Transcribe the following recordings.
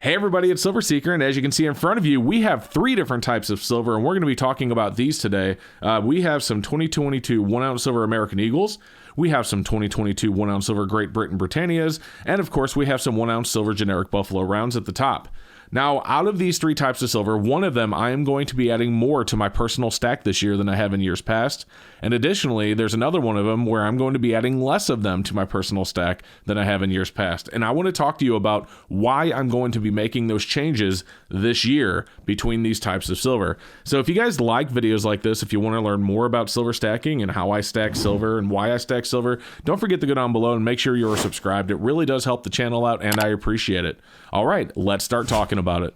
Hey everybody, it's Silver Seeker, and as you can see in front of you, we have three different types of silver, and we're going to be talking about these today. We have some 2022 1-ounce silver American Eagles, we have some 2022 1-ounce silver Great Britannias, and of course we have some 1-ounce silver generic Buffalo rounds at the top. Now, out of these three types of silver, one of them I am going to be adding more to my personal stack this year than I have in years past. And additionally, there's another one of them where I'm going to be adding less of them to my personal stack than I have in years past. And I want to talk to you about why I'm going to be making those changes this year between these types of silver. So if you guys like videos like this, if you want to learn more about silver stacking and how I stack silver and why I stack silver, don't forget to go down below and make sure you're subscribed. It really does help the channel out, and I appreciate it. All right, let's start talking about it.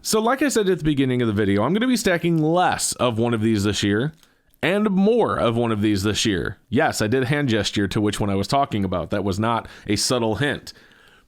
So like I said at the beginning of the video, I'm going to be stacking less of one of these this year and more of one of these this year. Yes, I did hand gesture to which one I was talking about. That was not a subtle hint.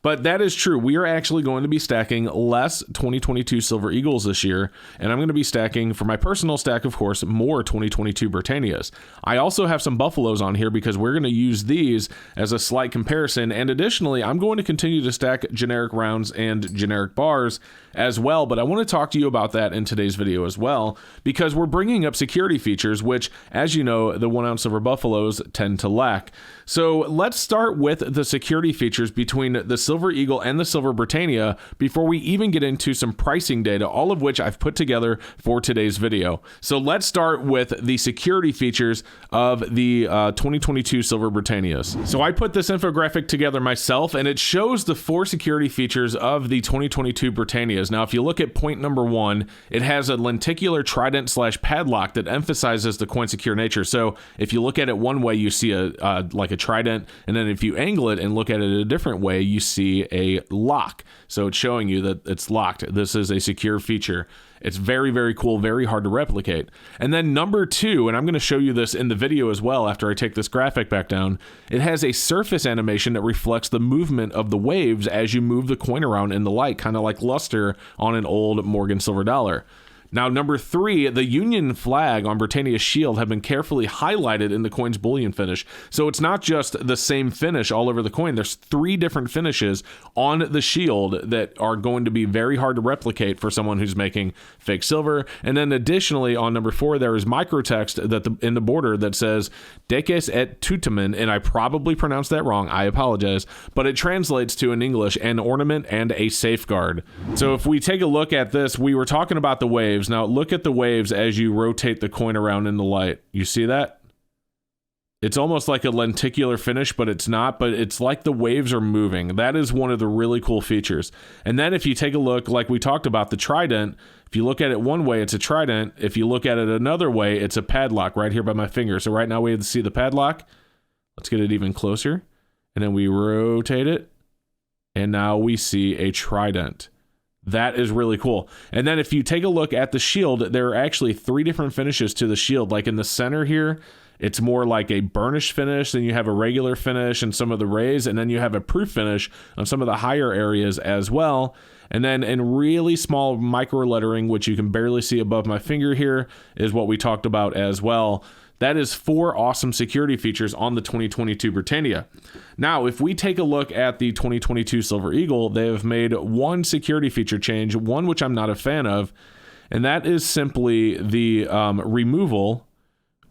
But that is true. We are actually going to be stacking less 2022 Silver Eagles this year, and I'm going to be stacking, for my personal stack, of course, more 2022 Britannias. I also have some Buffaloes on here because we're going to use these as a slight comparison, and additionally, I'm going to continue to stack generic rounds and generic bars as well, but I want to talk to you about that in today's video as well, because we're bringing up security features, which, as you know, the 1-ounce silver Buffaloes tend to lack. So let's start with the security features between the Silver Eagle and the Silver Britannia before we even get into some pricing data, all of which I've put together for today's video. So let's start with the security features of the 2022 Silver Britannias. So I put this infographic together myself, and it shows the 4 security features of the 2022 Britannias. Now, if you look at point number 1, it has a lenticular trident / padlock that emphasizes the coin secure nature. So if you look at it one way, you see like a trident, and then if you angle it and look at it a different way, you see a lock. So it's showing you that it's locked. This is a secure feature. It's very, very cool, very hard to replicate. And then number 2, and I'm going to show you this in the video as well after I take this graphic back down, it has a surface animation that reflects the movement of the waves as you move the coin around in the light, kind of like luster on an old Morgan silver dollar. Now, number 3, the Union flag on Britannia's shield have been carefully highlighted in the coin's bullion finish. So it's not just the same finish all over the coin. There's 3 different finishes on the shield that are going to be very hard to replicate for someone who's making fake silver. And then additionally, on number 4, there is microtext that in the border that says Deces et Tutamen, and I probably pronounced that wrong. I apologize. But it translates to, in English, an ornament and a safeguard. So if we take a look at this, we were talking about the waves. Now look at the waves as you rotate the coin around in the light. You see that? It's almost like a lenticular finish, but it's not, but it's like the waves are moving. That is one of the really cool features. And then if you take a look, like we talked about, the trident, if you look at it one way, it's a trident. If you look at it another way, it's a padlock right here by my finger. So right now we have to see the padlock. Let's get it even closer. And then we rotate it. And now we see a trident. That is really cool. And then if you take a look at the shield, there are actually 3 different finishes to the shield. Like in the center here, it's more like a burnished finish. Then you have a regular finish in some of the rays, and then you have a proof finish on some of the higher areas as well. And then in really small micro lettering, which you can barely see above my finger here, is what we talked about as well. That is 4 awesome security features on the 2022 Britannia. Now, if we take a look at the 2022 Silver Eagle, they have made one security feature change, one which I'm not a fan of, and that is simply the removal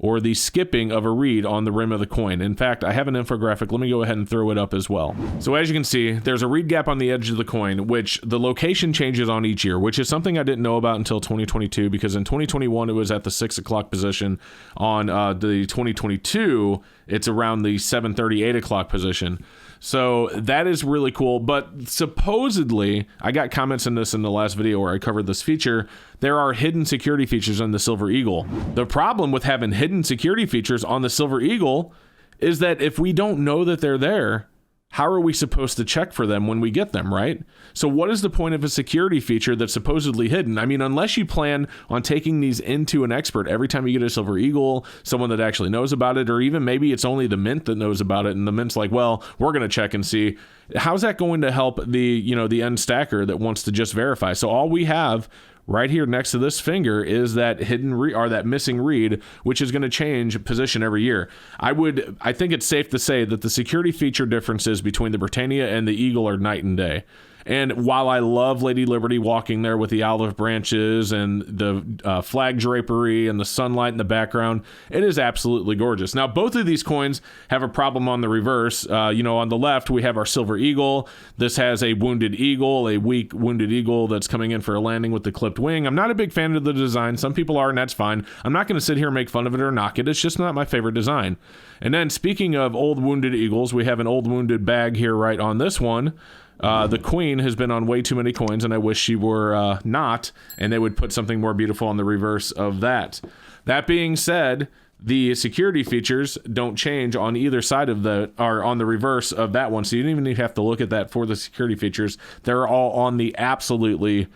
or the skipping of a reed on the rim of the coin. In fact, I have an infographic. Let me go ahead and throw it up as well. So as you can see, there's a reed gap on the edge of the coin, which the location changes on each year, which is something I didn't know about until 2022, because in 2021, it was at the 6 o'clock position. On the 2022, it's around the 7:30, 8 o'clock position. So that is really cool. But supposedly, I got comments in this in the last video where I covered this feature, there are hidden security features on the Silver Eagle. The problem with having hidden security features on the Silver Eagle is that if we don't know that they're there, how are we supposed to check for them when we get them, right? So what is the point of a security feature that's supposedly hidden? I mean, unless you plan on taking these into an expert every time you get a Silver Eagle, someone that actually knows about it, or even maybe it's only the mint that knows about it, and the mint's like, well, we're going to check and see. How's that going to help the, the end stacker that wants to just verify? So all we have right here next to this finger is that hidden or that missing reed, which is going to change position every year. I think it's safe to say that the security feature differences between the Britannia and the Eagle are night and day. And while I love Lady Liberty walking there with the olive branches and the flag drapery and the sunlight in the background, it is absolutely gorgeous. Now, both of these coins have a problem on the reverse. On the left, we have our Silver Eagle. This has a wounded eagle, a weak wounded eagle that's coming in for a landing with the clipped wing. I'm not a big fan of the design. Some people are, and that's fine. I'm not going to sit here and make fun of it or knock it. It's just not my favorite design. And then speaking of old wounded eagles, we have an old wounded bag here right on this one. The Queen has been on way too many coins, and I wish she were not, and they would put something more beautiful on the reverse of that. That being said, the security features don't change on either side of or on the reverse of that one, so you don't even have to look at that for the security features. They're all on the absolutely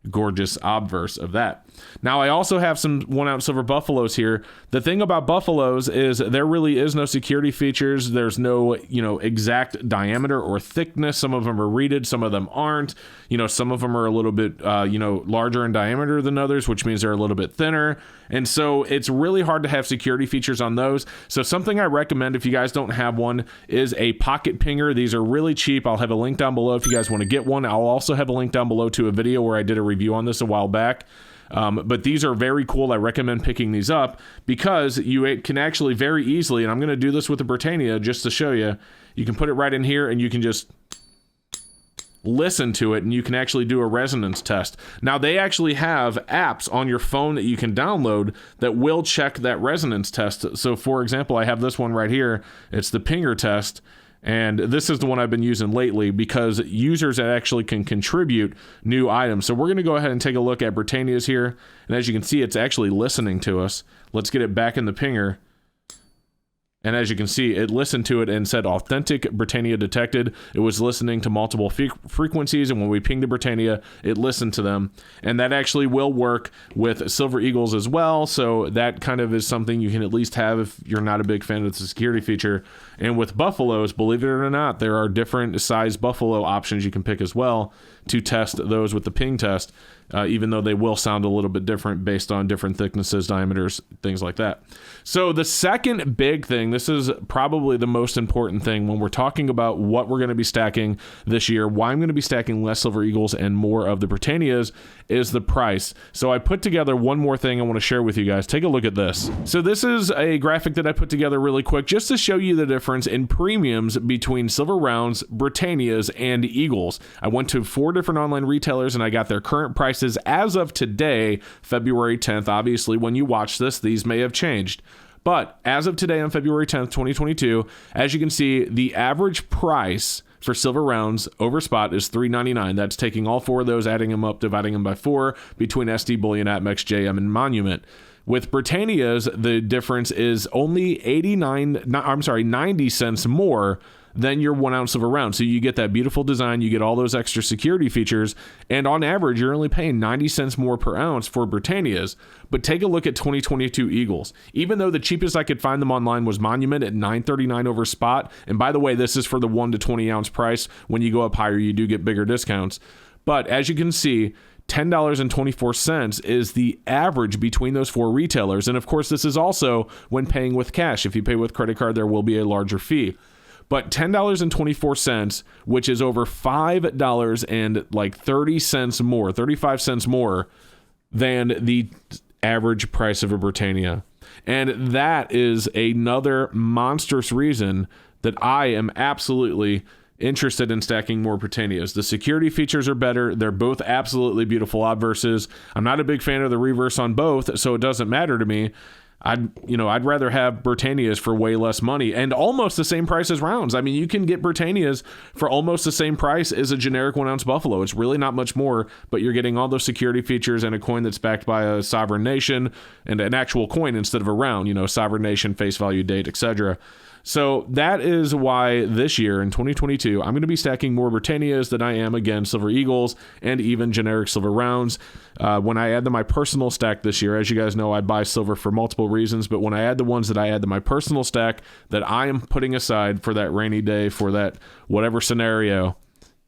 gorgeous obverse of that. Now, I also have some 1 ounce silver buffaloes here. The thing about buffaloes is there really is no security features. There's no, exact diameter or thickness. Some of them are reeded, some of them aren't. Some of them are a little bit, larger in diameter than others, which means they're a little bit thinner. And so it's really hard to have security features on those. So something I recommend if you guys don't have one is a pocket pinger. These are really cheap. I'll have a link down below if you guys want to get one. I'll also have a link down below to a video where I did a review on this a while back. But these are very cool. I recommend picking these up because you can actually very easily, and I'm going to do this with the Britannia just to show you, you can put it right in here and you can just listen to it, and you can actually do a resonance test. Now, they actually have apps on your phone that you can download that will check that resonance test. So, for example, I have this one right here. It's the Pinger test. And this is the one I've been using lately because users actually can contribute new items. So we're going to go ahead and take a look at Britannia's here. And as you can see, it's actually listening to us. Let's get it back in the Pinger. And as you can see, it listened to it and said authentic Britannia detected. It was listening to multiple frequencies, and when we pinged the Britannia, it listened to them. And that actually will work with Silver Eagles as well, so that kind of is something you can at least have if you're not a big fan of the security feature. And with buffaloes, believe it or not, there are different size buffalo options you can pick as well to test those with the ping test, even though they will sound a little bit different based on different thicknesses, diameters, things like that. So the second big thing, this is probably the most important thing when we're talking about what we're going to be stacking this year, why I'm going to be stacking less Silver Eagles and more of the Britannias, is the price. So I put together one more thing I want to share with you guys. Take a look at this. So this is a graphic that I put together really quick just to show you the difference in premiums between Silver Rounds, Britannias, and Eagles. I went to 4 different online retailers and I got their current prices as of today, February 10th. Obviously, when you watch this, these may have changed. But as of today on February 10th, 2022, as you can see, the average price for Silver Rounds over spot is $3.99. That's taking all 4 of those, adding them up, dividing them by 4 between SD Bullion, APMEX, JM, and Monument. With Britannias, the difference is only 90 cents more than your 1 ounce Silver Round. So you get that beautiful design, you get all those extra security features, and on average, you're only paying 90 cents more per ounce for Britannias. But take a look at 2022 Eagles. Even though the cheapest I could find them online was Monument at $9.39 over spot, and by the way, this is for the 1 to 20 ounce price. When you go up higher, you do get bigger discounts. But as you can see, $10.24 is the average between those 4 retailers. And of course, this is also when paying with cash. If you pay with credit card, there will be a larger fee. But $10.24, which is over $5.30 more, 35 cents more than the average price of a Britannia. And that is another monstrous reason that I am absolutely interested in stacking more Britannias. The security features are better. They're both absolutely beautiful obverses. I'm not a big fan of the reverse on both, so it doesn't matter to me. I'd rather have Britannias for way less money and almost the same price as rounds. I mean, you can get Britannias for almost the same price as a generic 1 ounce Buffalo. It's really not much more, but you're getting all those security features and a coin that's backed by a sovereign nation and an actual coin instead of a round, sovereign nation, face value, date, etc. So that is why this year in 2022, I'm going to be stacking more Britannias than I am, again, Silver Eagles and even generic Silver Rounds. When I add to my personal stack this year, as you guys know, I buy silver for multiple reasons, but when I add the ones that I add to my personal stack that I am putting aside for that rainy day, for that whatever scenario,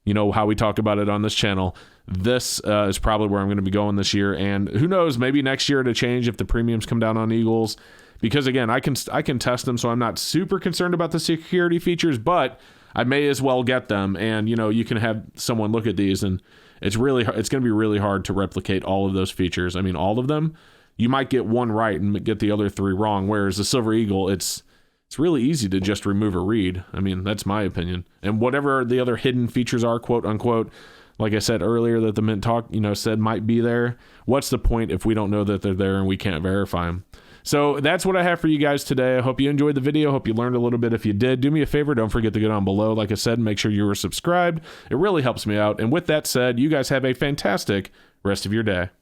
how we talk about it on this channel, this is probably where I'm going to be going this year. And who knows, maybe next year to change if the premiums come down on Eagles. Because again, I can test them, so I'm not super concerned about the security features, but I may as well get them. And you can have someone look at these, and it's going to be really hard to replicate all of those features. I mean, all of them. You might get one right and get the other three wrong. Whereas the Silver Eagle, it's really easy to just remove a read. I mean, that's my opinion. And whatever the other hidden features are, quote unquote, like I said earlier, that the Mint Talk, said might be there. What's the point if we don't know that they're there and we can't verify them? So that's what I have for you guys today. I hope you enjoyed the video. Hope you learned a little bit. If you did, do me a favor. Don't forget to get on below. Like I said, make sure you are subscribed. It really helps me out. And with that said, you guys have a fantastic rest of your day.